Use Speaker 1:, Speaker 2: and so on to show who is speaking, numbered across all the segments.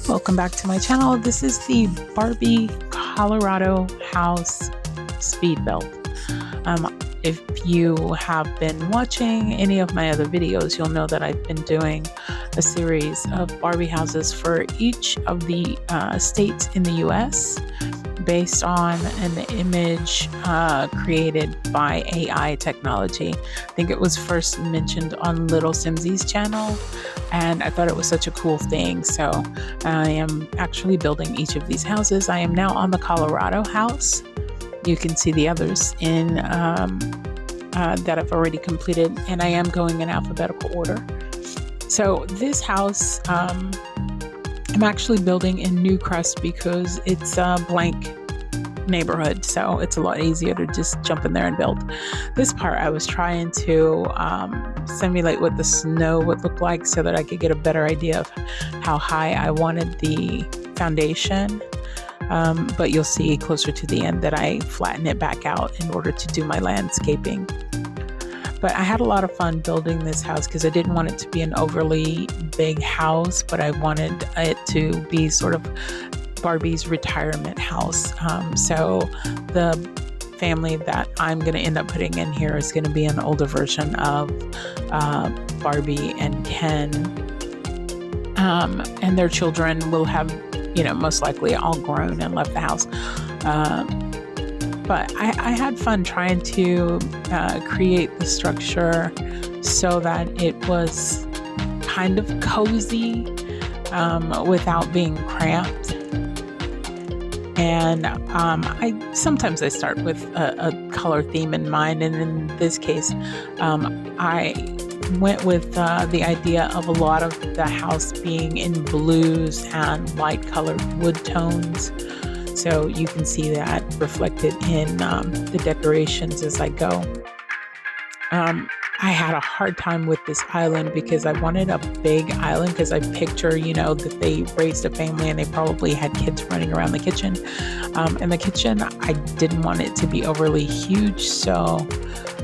Speaker 1: Welcome back to my channel. This is the Barbie Colorado house speed build. If you have been watching any of my other videos, you'll know that I've been doing a series of Barbie houses for each of the states in the US based on an image created by AI technology. I think it was first mentioned on Little Simsy's channel, and I thought it was such a cool thing. So I am actually building each of these houses. I am now on the Colorado house. You can see the others in that I've already completed, and I am going in alphabetical order. So this house, I'm actually building in Newcrest because it's a blank neighborhood, so it's a lot easier to just jump in there and build. This part I was trying to simulate what the snow would look like so that I could get a better idea of how high I wanted the foundation. But you'll see closer to the end that I flatten it back out in order to do my landscaping. But I had a lot of fun building this house because I didn't want it to be an overly big house, but I wanted it to be sort of Barbie's retirement house. So the family that I'm going to end up putting in here is going to be an older version of Barbie and Ken. And their children will have, most likely all grown and left the house. But I had fun trying to create the structure so that it was kind of cozy without being cramped. And sometimes I start with a color theme in mind, and in this case, I went with the idea of a lot of the house being in blues and light colored wood tones. So you can see that reflected in the decorations as I go. I had a hard time with this island because I wanted a big island because I picture, that they raised a family and they probably had kids running around the kitchen. And the kitchen, I didn't want it to be overly huge. So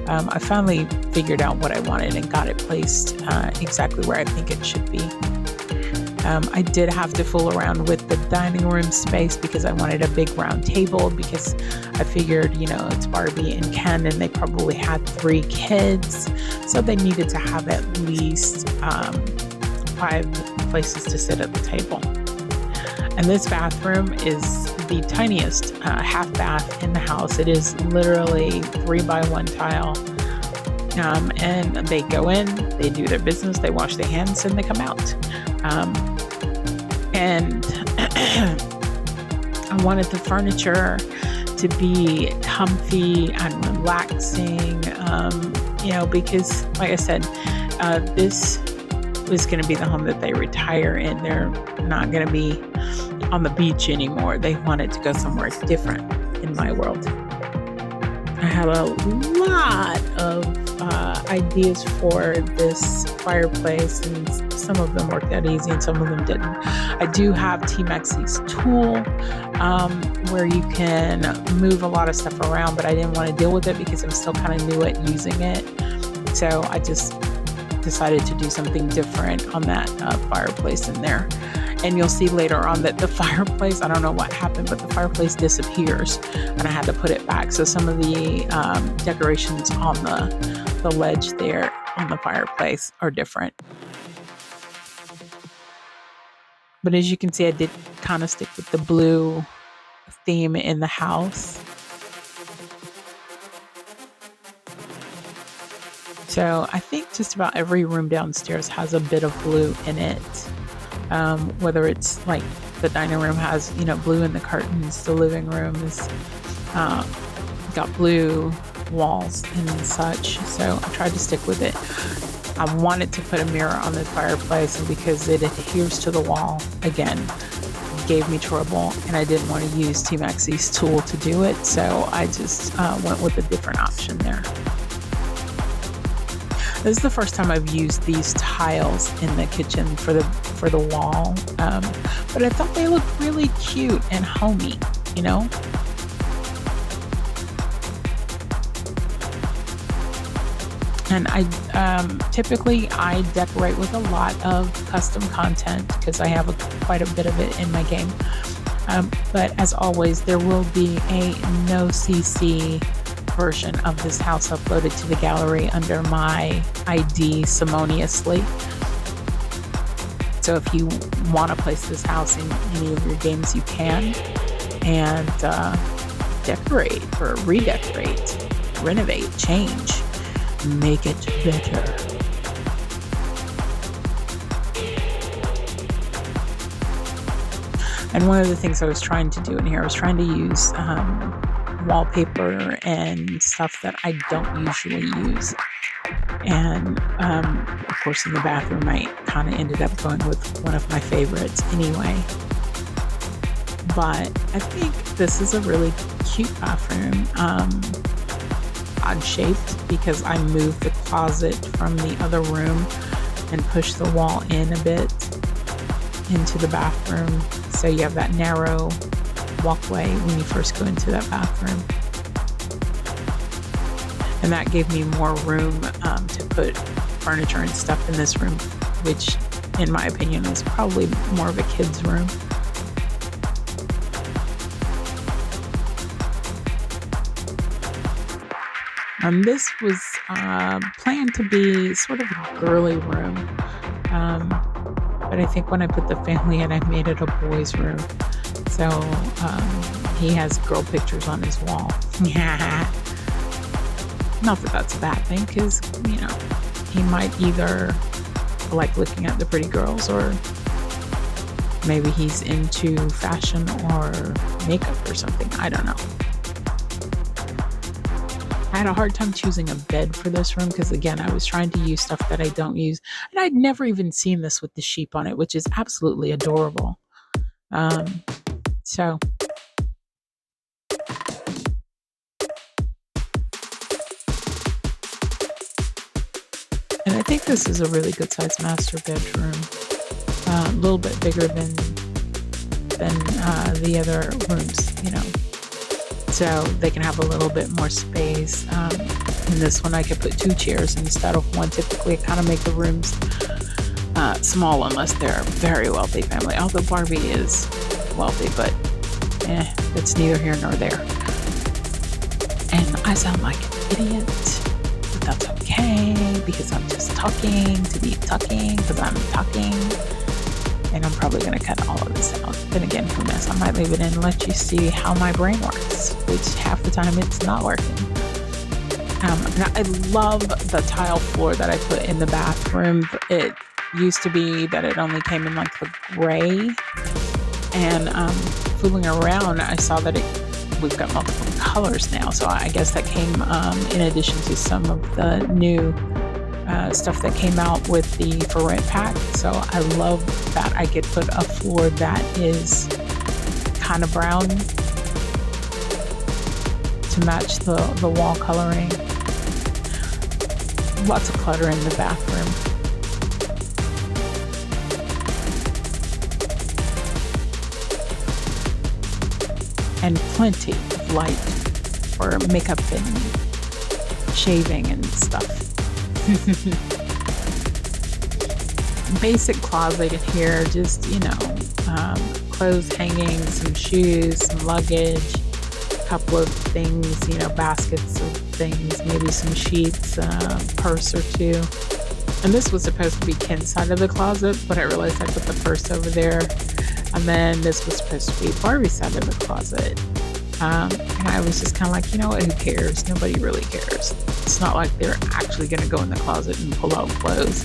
Speaker 1: I finally figured out what I wanted and got it placed exactly where I think it should be. I did have to fool around with the dining room space because I wanted a big round table because I figured, it's Barbie and Ken and they probably had 3 kids. So they needed to have at least 5 places to sit at the table. And this bathroom is the tiniest half bath in the house. It is literally 3x1 tile. And they go in, they do their business, they wash their hands, and they come out. And I wanted the furniture to be comfy and relaxing, because, like I said, this was going to be the home that they retire in. They're not going to be on the beach anymore. They wanted to go somewhere different in my world. I had a lot of ideas for this fireplace, and some of them worked out easy and some of them didn't. I do have Team X's tool where you can move a lot of stuff around, but I didn't want to deal with it because I'm still kind of new at using it. So I just decided to do something different on that fireplace in there. And you'll see later on that the fireplace, I don't know what happened, but the fireplace disappears and I had to put it back. So some of the decorations on the ledge there on the fireplace are different. But as you can see, I did kind of stick with the blue theme in the house. So I think just about every room downstairs has a bit of blue in it. Whether it's like the dining room has, blue in the curtains, the living room is got blue walls and such. So I tried to stick with it. I wanted to put a mirror on the fireplace, and because it adheres to the wall, again, gave me trouble, and I didn't want to use Team X's tool to do it. So I just went with a different option there. This is the first time I've used these tiles in the kitchen for the wall, but I thought they looked really cute and homey, And typically I decorate with a lot of custom content because I have quite a bit of it in my game. But as always, there will be a no CC version of this house uploaded to the gallery under my ID Simoniously. So if you want to place this house in any of your games, you can. And decorate or redecorate, renovate, change, make it better. And one of the things I was trying to do in here, I was trying to use wallpaper and stuff that I don't usually use. And of course, in the bathroom, I kind of ended up going with one of my favorites anyway. But I think this is a really cute bathroom. Odd shaped because I moved the closet from the other room and pushed the wall in a bit into the bathroom. So you have that narrow walkway when you first go into that bathroom. And that gave me more room to put furniture and stuff in this room, which in my opinion is probably more of a kid's room. This was planned to be sort of a girly room. But I think when I put the family in, I made it a boys' room. So he has girl pictures on his wall. Not that that's a bad thing, because, you know, he might either like looking at the pretty girls, or maybe he's into fashion or makeup or something. I don't know. I had a hard time choosing a bed for this room because, again, I was trying to use stuff that I don't use. And I'd never even seen this with the sheep on it, which is absolutely adorable. So and I think this is a really good sized master bedroom. A little bit bigger than the other rooms, you know. So they can have a little bit more space. In this one, I could put 2 chairs instead of 1. Typically, I kind of make the rooms small unless they're a very wealthy family. Although Barbie is wealthy, but it's neither here nor there. And I sound like an idiot, but that's okay because I'm just talking to be talking because I'm talking. And I'm probably going to cut all of this out. Then again, from this, I might leave it in and let you see how my brain works, which half the time it's not working. And I love the tile floor that I put in the bathroom. It used to be that it only came in like the gray. And fooling around, I saw that we've got multiple colors now. So I guess that came in addition to some of the new stuff that came out with the for rent pack. So I love that I could put a floor that is kind of brown to match the wall coloring. Lots of clutter in the bathroom. And plenty of light for makeup and shaving and stuff. Basic closet in here, just, you know, clothes hanging, some shoes, some luggage, a couple of things, you know, baskets of things, maybe some sheets, purse or 2. And this was supposed to be Ken's side of the closet, but I realized I put the purse over there. And then this was supposed to be Barbie's side of the closet. And I was just kind of like, you know what, who cares? Nobody really cares. It's not like they're actually going to go in the closet and pull out clothes.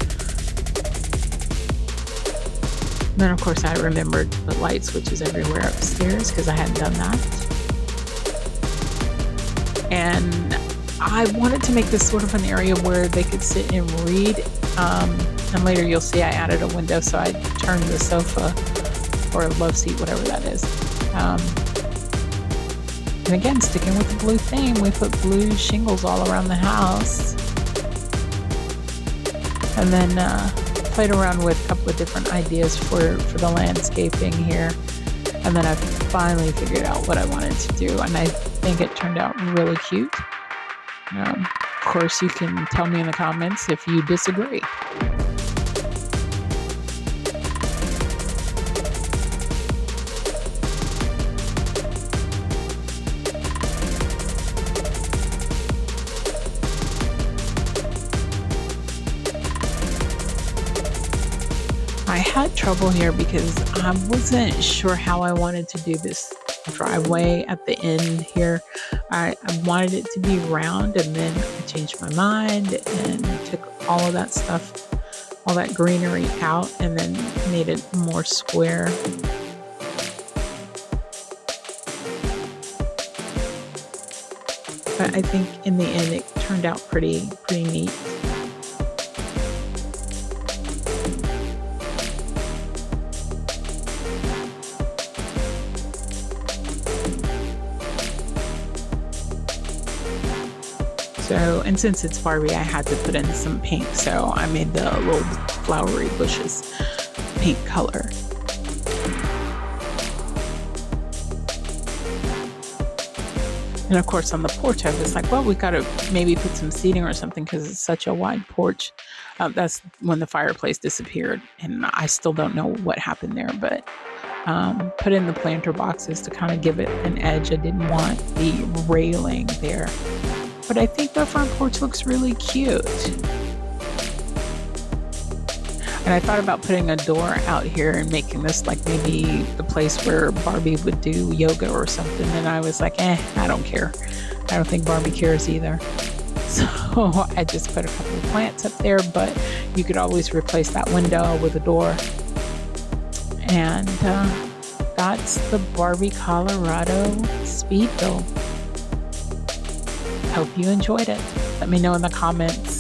Speaker 1: Then, of course, I remembered to put light switches everywhere upstairs because I hadn't done that. And I wanted to make this sort of an area where they could sit and read. And later you'll see I added a window, so I turned the sofa or a love seat, whatever that is. And again, sticking with the blue theme, we put blue shingles all around the house. And then played around with a couple of different ideas for the landscaping here. And then I finally figured out what I wanted to do. And I think it turned out really cute. course, you can tell me in the comments if you disagree. I had trouble here because I wasn't sure how I wanted to do this driveway at the end here. I wanted it to be round, and then I changed my mind and took all of that stuff, all that greenery out, and then made it more square. But I think in the end it turned out pretty neat. So, and since it's Barbie, I had to put in some pink. So I made the little flowery bushes pink color. And of course, on the porch, I was like, well, we got to maybe put some seating or something because it's such a wide porch. That's when the fireplace disappeared. And I still don't know what happened there, but put in the planter boxes to kind of give it an edge. I didn't want the railing there. But I think the front porch looks really cute. And I thought about putting a door out here and making this like maybe the place where Barbie would do yoga or something. And I was like, I don't care. I don't think Barbie cares either. So I just put a couple of plants up there, but you could always replace that window with a door. And that's the Barbie Colorado speed build. Hope you enjoyed it. Let me know in the comments